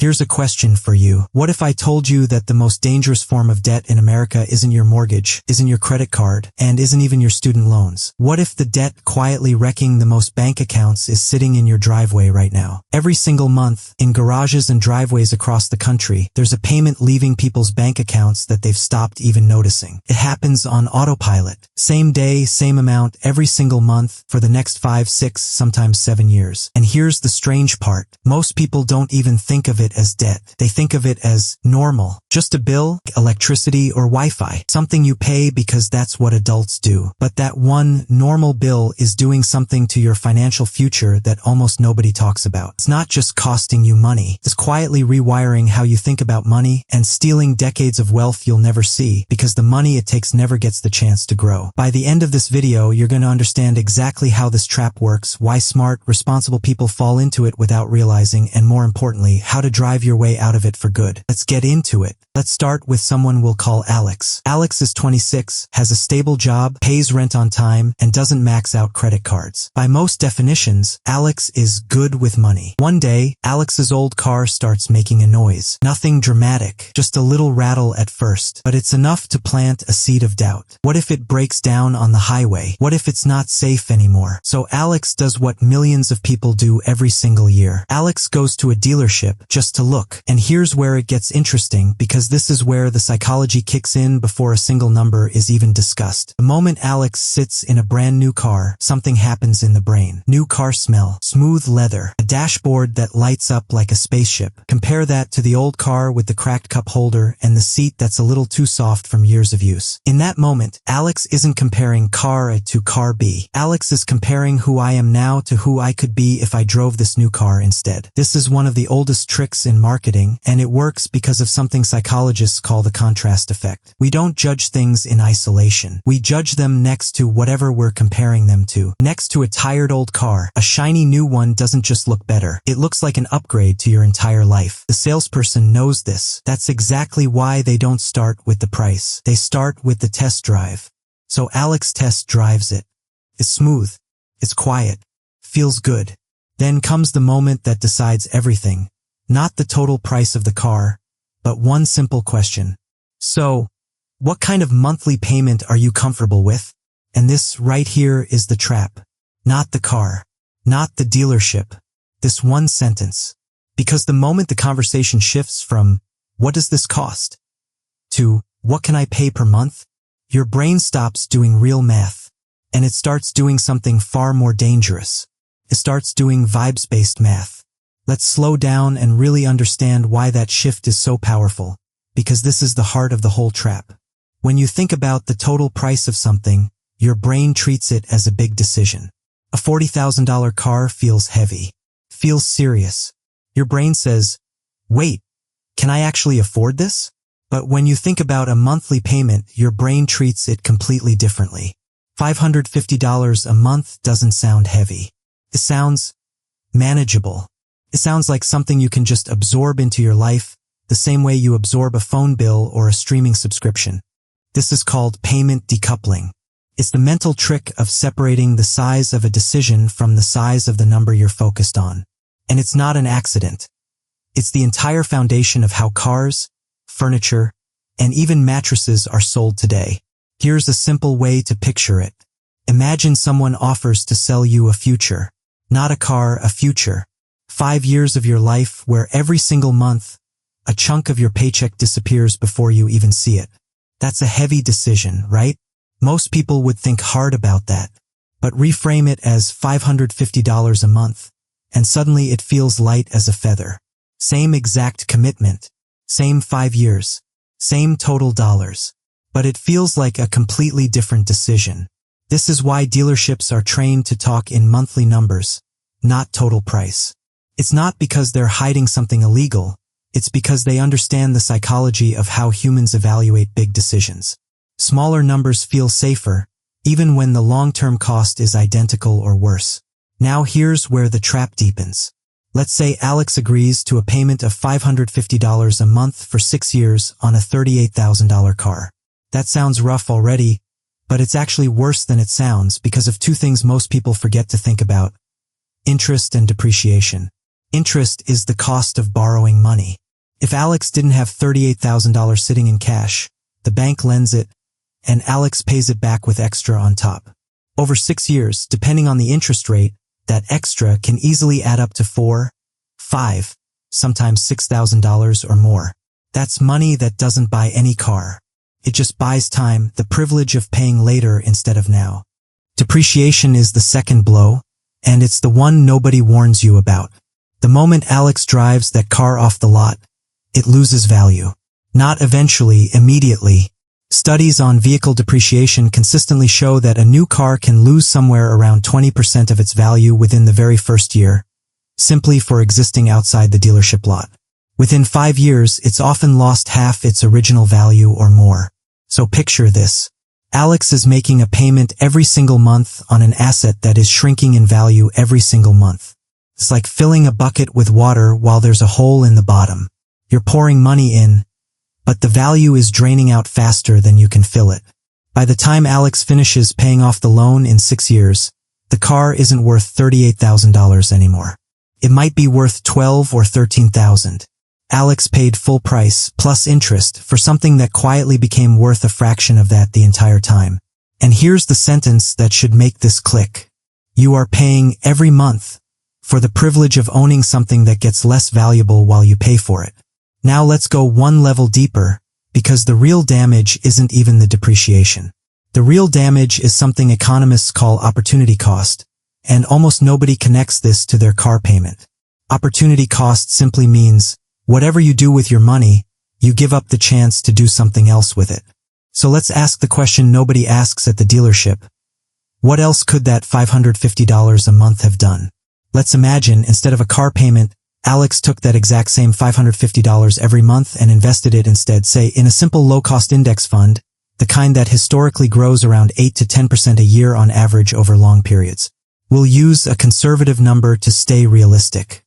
Here's a question for you. What if I told you that the most dangerous form of debt in America isn't your mortgage, isn't your credit card, and isn't even your student loans? What if the debt quietly wrecking the most bank accounts is sitting in your driveway right now? Every single month, in garages and driveways across the country, there's a payment leaving people's bank accounts that they've stopped even noticing. It happens on autopilot. Same day, same amount, every single month, for the next 5, 6, sometimes 7 years. And here's the strange part. Most people don't even think of it as debt. They think of it as normal. Just a bill, electricity or Wi-Fi. Something you pay because that's what adults do. But that one normal bill is doing something to your financial future that almost nobody talks about. It's not just costing you money. It's quietly rewiring how you think about money and stealing decades of wealth you'll never see because the money it takes never gets the chance to grow. By the end of this video, you're going to understand exactly how this trap works, why smart, responsible people fall into it without realizing, and more importantly, how to drive your way out of it for good. Let's get into it. Let's start with someone we'll call Alex. Alex is 26, has a stable job, pays rent on time, and doesn't max out credit cards. By most definitions, Alex is good with money. One day, Alex's old car starts making a noise. Nothing dramatic, just a little rattle at first, but it's enough to plant a seed of doubt. What if it breaks down on the highway? What if it's not safe anymore? So Alex does what millions of people do every single year. Alex goes to a dealership just to look. And here's where it gets interesting, because this is where the psychology kicks in before a single number is even discussed. The moment Alex sits in a brand new car, something happens in the brain. New car smell, smooth leather, a dashboard that lights up like a spaceship. Compare that to the old car with the cracked cup holder and the seat that's a little too soft from years of use. In that moment, Alex isn't comparing car A to car B. Alex is comparing who I am now to who I could be if I drove this new car instead. This is one of the oldest tricks in marketing, and it works because of something psychologists call the contrast effect. We don't judge things in isolation. We judge them next to whatever we're comparing them to. Next to a tired old car, a shiny new one doesn't just look better. It looks like an upgrade to your entire life. The salesperson knows this. That's exactly why they don't start with the price. They start with the test drive. So Alex test drives it. It's smooth. It's quiet. Feels good. Then comes the moment that decides everything. Not the total price of the car, but one simple question. So, what kind of monthly payment are you comfortable with? And this right here is the trap. Not the car. Not the dealership. This one sentence. Because the moment the conversation shifts from, what does this cost? To, what can I pay per month? Your brain stops doing real math. And it starts doing something far more dangerous. It starts doing vibes-based math. Let's slow down and really understand why that shift is so powerful, because this is the heart of the whole trap. When you think about the total price of something, your brain treats it as a big decision. A $40,000 car feels heavy, feels serious. Your brain says, wait, can I actually afford this? But when you think about a monthly payment, your brain treats it completely differently. $550 a month doesn't sound heavy. It sounds manageable. It sounds like something you can just absorb into your life, the same way you absorb a phone bill or a streaming subscription. This is called payment decoupling. It's the mental trick of separating the size of a decision from the size of the number you're focused on. And it's not an accident. It's the entire foundation of how cars, furniture, and even mattresses are sold today. Here's a simple way to picture it. Imagine someone offers to sell you a future. Not a car, a future. 5 years of your life where every single month, a chunk of your paycheck disappears before you even see it. That's a heavy decision, right? Most people would think hard about that. But reframe it as $550 a month, and suddenly it feels light as a feather. Same exact commitment. Same 5 years. Same total dollars. But it feels like a completely different decision. This is why dealerships are trained to talk in monthly numbers, not total price. It's not because they're hiding something illegal. It's because they understand the psychology of how humans evaluate big decisions. Smaller numbers feel safer, even when the long-term cost is identical or worse. Now here's where the trap deepens. Let's say Alex agrees to a payment of $550 a month for 6 years on a $38,000 car. That sounds rough already, but it's actually worse than it sounds because of two things most people forget to think about: interest and depreciation. Interest is the cost of borrowing money. If Alex didn't have $38,000 sitting in cash, the bank lends it, and Alex pays it back with extra on top. Over 6 years, depending on the interest rate, that extra can easily add up to $4, $5, sometimes $6,000 or more. That's money that doesn't buy any car. It just buys time, the privilege of paying later instead of now. Depreciation is the second blow, and it's the one nobody warns you about. The moment Alex drives that car off the lot, it loses value. Not eventually, immediately. Studies on vehicle depreciation consistently show that a new car can lose somewhere around 20% of its value within the very first year, simply for existing outside the dealership lot. Within 5 years, it's often lost half its original value or more. So picture this. Alex is making a payment every single month on an asset that is shrinking in value every single month. It's like filling a bucket with water while there's a hole in the bottom. You're pouring money in, but the value is draining out faster than you can fill it. By the time Alex finishes paying off the loan in 6 years, the car isn't worth $38,000 anymore. It might be worth $12,000 or $13,000. Alex paid full price, plus interest, for something that quietly became worth a fraction of that the entire time. And here's the sentence that should make this click. You are paying every month for the privilege of owning something that gets less valuable while you pay for it. Now let's go one level deeper, because the real damage isn't even the depreciation. The real damage is something economists call opportunity cost, and almost nobody connects this to their car payment. Opportunity cost simply means whatever you do with your money, you give up the chance to do something else with it. So let's ask the question nobody asks at the dealership. What else could that $550 a month have done? Let's imagine, instead of a car payment, Alex took that exact same $550 every month and invested it instead, say, in a simple low-cost index fund, the kind that historically grows around 8 to 10% a year on average over long periods. We'll use a conservative number to stay realistic.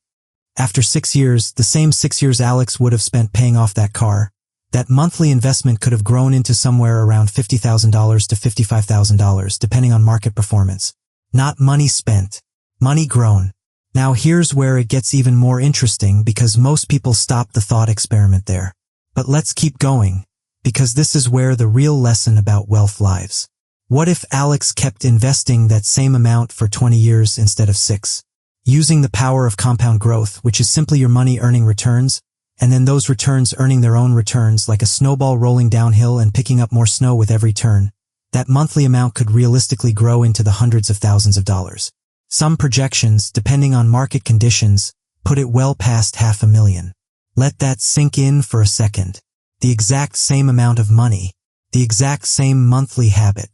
After 6 years, the same 6 years Alex would have spent paying off that car, that monthly investment could have grown into somewhere around $50,000 to $55,000, depending on market performance. Not money spent, money grown. Now here's where it gets even more interesting, because most people stop the thought experiment there. But let's keep going, because this is where the real lesson about wealth lies. What if Alex kept investing that same amount for 20 years instead of 6? Using the power of compound growth, which is simply your money earning returns, and then those returns earning their own returns like a snowball rolling downhill and picking up more snow with every turn, that monthly amount could realistically grow into the hundreds of thousands of dollars. Some projections, depending on market conditions, put it well past $500,000. Let that sink in for a second. The exact same amount of money, the exact same monthly habit.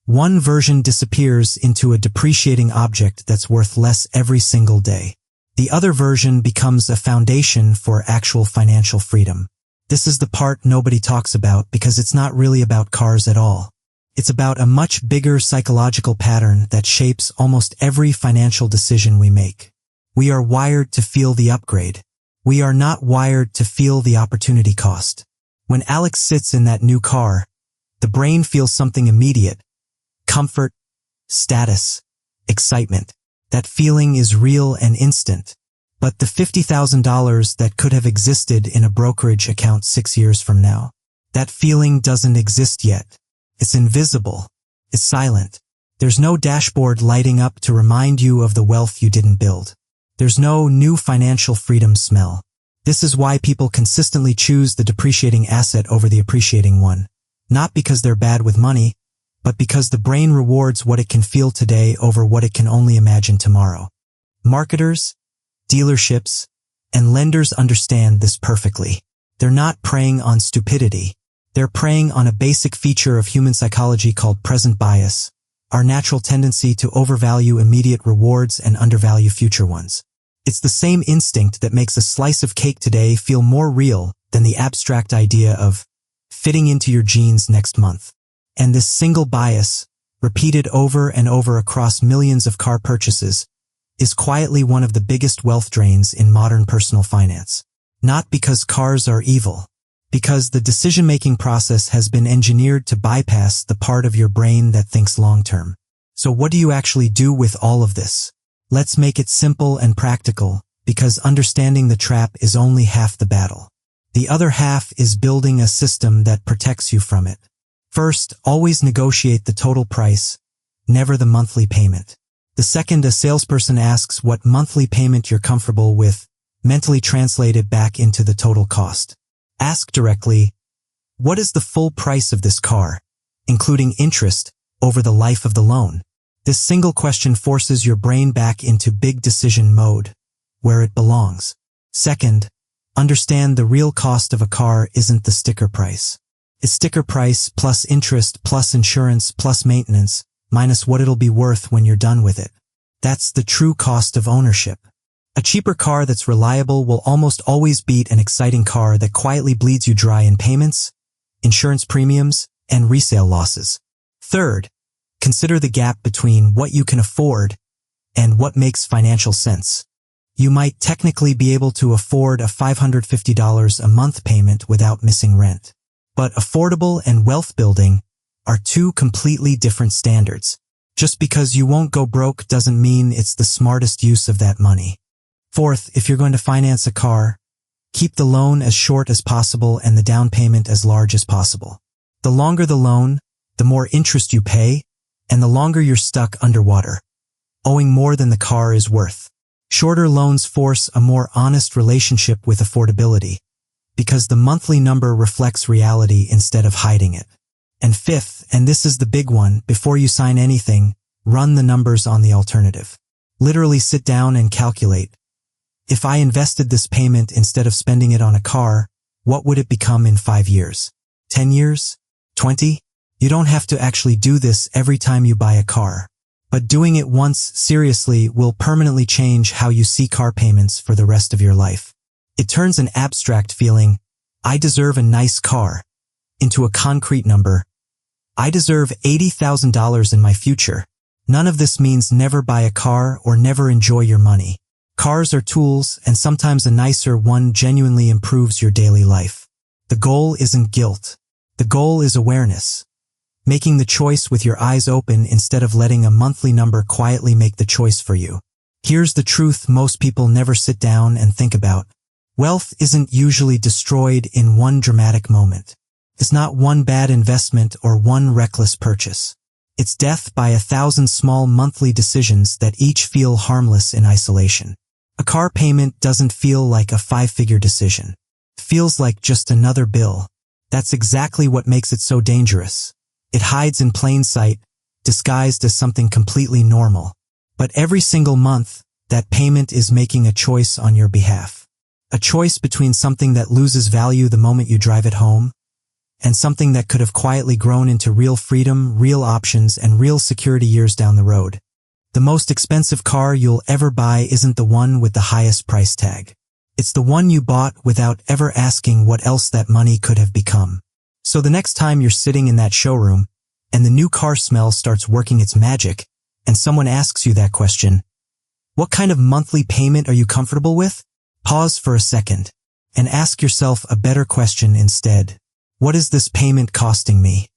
One version disappears into a depreciating object that's worth less every single day. The other version becomes a foundation for actual financial freedom. This is the part nobody talks about, because it's not really about cars at all. It's about a much bigger psychological pattern that shapes almost every financial decision we make. We are wired to feel the upgrade. We are not wired to feel the opportunity cost. When Alex sits in that new car, the brain feels something immediate. Comfort, status, excitement. That feeling is real and instant. But the $50,000 that could have existed in a brokerage account 6 years from now, that feeling doesn't exist yet. It's invisible. It's silent. There's no dashboard lighting up to remind you of the wealth you didn't build. There's no new financial freedom smell. This is why people consistently choose the depreciating asset over the appreciating one. Not because they're bad with money, but because the brain rewards what it can feel today over what it can only imagine tomorrow. Marketers, dealerships, and lenders understand this perfectly. They're not preying on stupidity. They're preying on a basic feature of human psychology called present bias, our natural tendency to overvalue immediate rewards and undervalue future ones. It's the same instinct that makes a slice of cake today feel more real than the abstract idea of fitting into your jeans next month. And this single bias, repeated over and over across millions of car purchases, is quietly one of the biggest wealth drains in modern personal finance. Not because cars are evil, because the decision-making process has been engineered to bypass the part of your brain that thinks long-term. So what do you actually do with all of this? Let's make it simple and practical, because understanding the trap is only half the battle. The other half is building a system that protects you from it. First, always negotiate the total price, never the monthly payment. The second a salesperson asks what monthly payment you're comfortable with, mentally translate it back into the total cost. Ask directly, what is the full price of this car, including interest, over the life of the loan? This single question forces your brain back into big decision mode, where it belongs. Second, understand the real cost of a car isn't the sticker price. It's sticker price plus interest plus insurance plus maintenance, minus what it'll be worth when you're done with it. That's the true cost of ownership. A cheaper car that's reliable will almost always beat an exciting car that quietly bleeds you dry in payments, insurance premiums, and resale losses. Third, consider the gap between what you can afford and what makes financial sense. You might technically be able to afford a $550 a month payment without missing rent. But affordable and wealth building are two completely different standards. Just because you won't go broke doesn't mean it's the smartest use of that money. Fourth, if you're going to finance a car, keep the loan as short as possible and the down payment as large as possible. The longer the loan, the more interest you pay, and the longer you're stuck underwater, owing more than the car is worth. Shorter loans force a more honest relationship with affordability, because the monthly number reflects reality instead of hiding it. And fifth, and this is the big one, before you sign anything, run the numbers on the alternative. Literally sit down and calculate. If I invested this payment instead of spending it on a car, what would it become in 5 years? 10 years? 20? You don't have to actually do this every time you buy a car. But doing it once seriously will permanently change how you see car payments for the rest of your life. It turns an abstract feeling, I deserve a nice car, into a concrete number, I deserve $80,000 in my future. None of this means never buy a car or never enjoy your money. Cars are tools, and sometimes a nicer one genuinely improves your daily life. The goal isn't guilt. The goal is awareness. Making the choice with your eyes open instead of letting a monthly number quietly make the choice for you. Here's the truth most people never sit down and think about. Wealth isn't usually destroyed in one dramatic moment. It's not one bad investment or one reckless purchase. It's death by 1,000 small monthly decisions that each feel harmless in isolation. A car payment doesn't feel like a 5-figure decision. It feels like just another bill. That's exactly what makes it so dangerous. It hides in plain sight, disguised as something completely normal. But every single month, that payment is making a choice on your behalf. A choice between something that loses value the moment you drive it home, and something that could have quietly grown into real freedom, real options, and real security years down the road. The most expensive car you'll ever buy isn't the one with the highest price tag. It's the one you bought without ever asking what else that money could have become. So the next time you're sitting in that showroom, and the new car smell starts working its magic, and someone asks you that question, what kind of monthly payment are you comfortable with? Pause for a second, and ask yourself a better question instead. What is this payment costing me?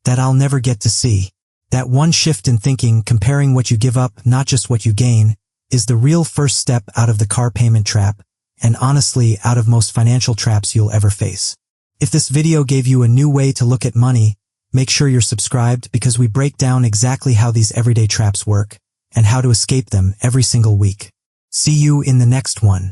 That I'll never get to see. That one shift in thinking, comparing what you give up, not just what you gain, is the real first step out of the car payment trap, and honestly, out of most financial traps you'll ever face. If this video gave you a new way to look at money, make sure you're subscribed because we break down exactly how these everyday traps work, and how to escape them every single week. See you in the next one.